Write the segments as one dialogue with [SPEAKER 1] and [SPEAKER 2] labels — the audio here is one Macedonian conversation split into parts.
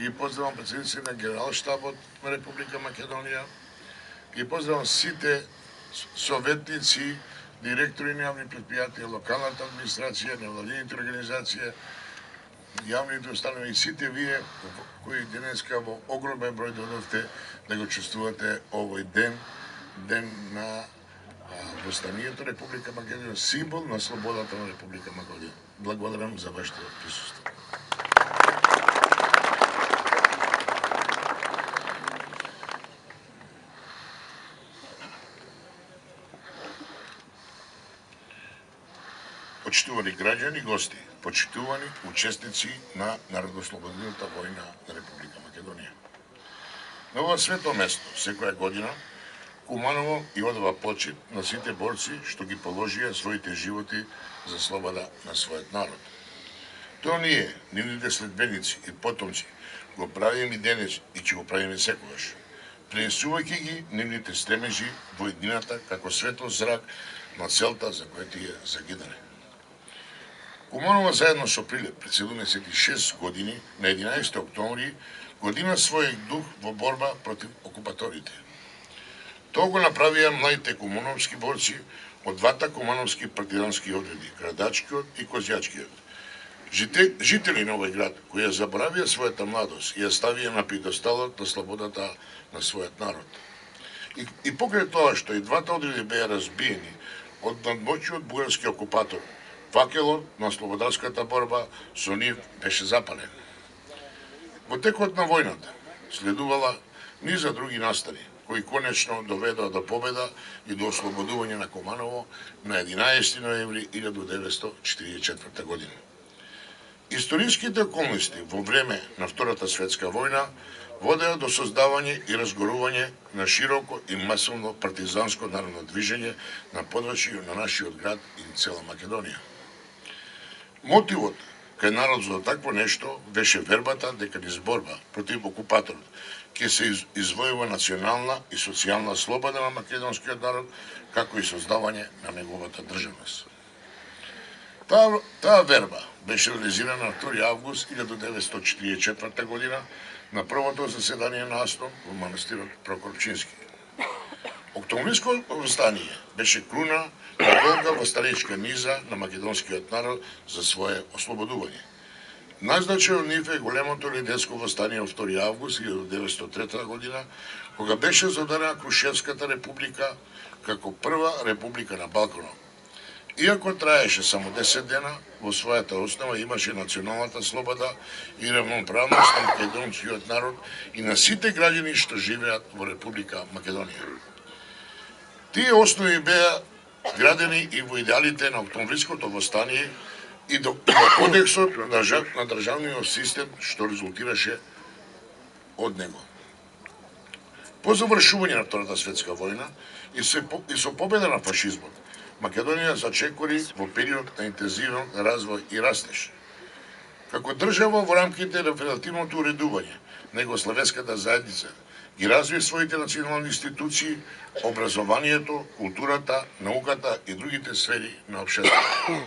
[SPEAKER 1] ги поздравам председници на Генералштабот на Република Македонија, ги поздравам сите советници, директори на јавни предпријатија, локалната администрација, невладините организации, јавните установи и сите вие кои денеска во огромен број дојдовте да го чувствувате овој ден на востанието Република Македонија, символ на слободата на Република Македонија. Благодарам за вашето присуство. Почитувани граѓани и гости, почитувани учесници на Народослободилната војна на Република Македонија. На ова свето место, секоја година, Куманово и одава почит на сите борци што ги положија своите животи за слобода на својот народ. Тоа ние, нивните следбеници и потомци, го правиме и денес и ќе го правиме секогаш, пренесувајќи ги нивните стремежи во едината како светло зрак на целта за која тие загинале. Куманово заедно со Прилеп пред 76 години на 11 октомври година својот дух во борба против окупаторите. Тоа го направија младите кумановски борци од двата кумановски партизански одреди, Градачкиот и Козјачкиот. Жители на овој град, кои ја заборавија својата младост и ја ставија на пиедесталот на слободата на својот народ. И покрај тоа што и двата одреди беа разбиени од надмоќиот бугарски окупатор, факелот на слободарската борба со нив беше запален. Во текот на војната следувала низа други настани, кои конечно доведоа до победа и до ослободување на Куманово на 11 ноември 1944 година. Историските околности во време на Втората светска војна водеа до создавање и разгорување на широко и масовно партизанско народно движење на подрачјето на нашиот град и цела Македонија. Мотивот кај народ за такво нешто беше вербата дека низ борба против окупаторот ќе се извојува национална и социјална слобода на македонскиот народ, како и создавање на неговата државност. Таа верба беше реализирана на 2 август 1944 година на првото заседание на АСТО во манастирот Прокопчински. Октомвриско востание беше круна на долга восстаничка низа на македонскиот народ за свое ослободување. Најзначајно од нив е големото лидерско востание од 2 август 1903 година, кога беше задарена Крушевската република како прва република на Балканот. Иако траеше само 10 дена, во својата основа имаше националната слобода и равноправност на македонскиот народ и на сите граѓани што живеат во Република Македонија. Тие основи беа градени и во идеалите на октомвриското востание и до кодексот на државниот систем што резултираше од него. По завршување на Втората светска војна и со победа на фашизмот, Македонија зачекори во период на интензивен развој и растеж. Како држава во рамките на федеративното уредување на југославенската заедница ги разви своите национални институции, образованието, културата, науката и другите сфери на општеството.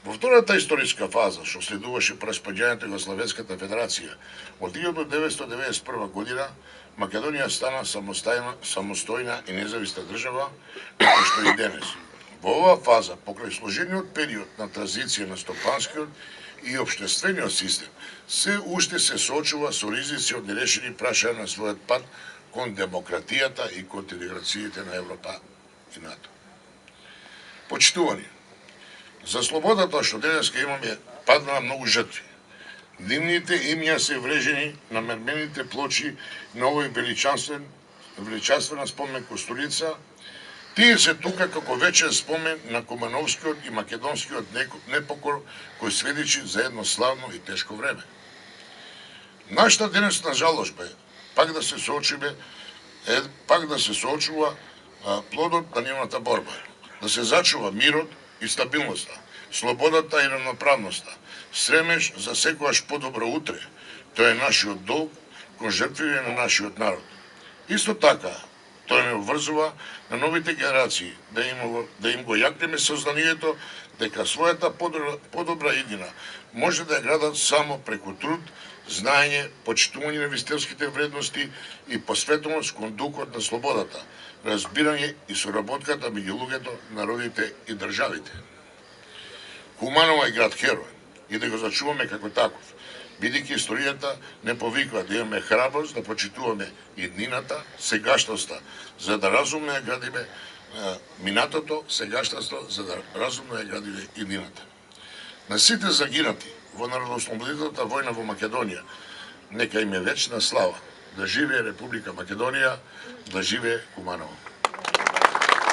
[SPEAKER 1] Во втората историска фаза, што следуваше по распаѓањето на Југославенската федерација, од 1991 година Македонија стана самостојна и независна држава, како што и денес. Во оваа фаза, покрај сложениот период на транзиција на стопанскиот и општествениот систем, се уште се соочува со ризици од нерешени прашања на својот пат кон демократијата и кон интеграциите на Европа и НАТО. Почитувани, за слободата што денеска имаме паднаа многу жртви. Нивните имја се врежени на мермените плочи на овој величанствена спомен Костурица. Тие се тука како вечен спомен на Кумановскиот и Македонскиот непокор кој сведечи за едно славно и тешко време. Нашата денесна жаложба е пак да се соочува плодот на нивната борба, да се зачува мирот и стабилноста, слободата и равноправноста, стремеж за секојаш подобро утре. Тоа е нашиот долг кон жртвите на нашиот народ. Исто така, тоа не обврзува на новите генерации да им го јакнеме сознанието дека својата подобра иднина може да ја градат само преку труд, знаење, почитување на вистинските вредности и посветеност кон духот на слободата, разбирање и соработката меѓу луѓето, народите и државите. Куманово е град херој и да го зачуваме како таков, бидејќи историјата не повиква да имаме храброст да почитуваме иднината, сегашноста, за да разумно ја градиме минатото, сегашноста, за да разумно ја градиме иднината. На сите загинати во Народоослободителната војна во Македонија, нека им е вечна слава. Да живее Република Македонија, да живее Куманово.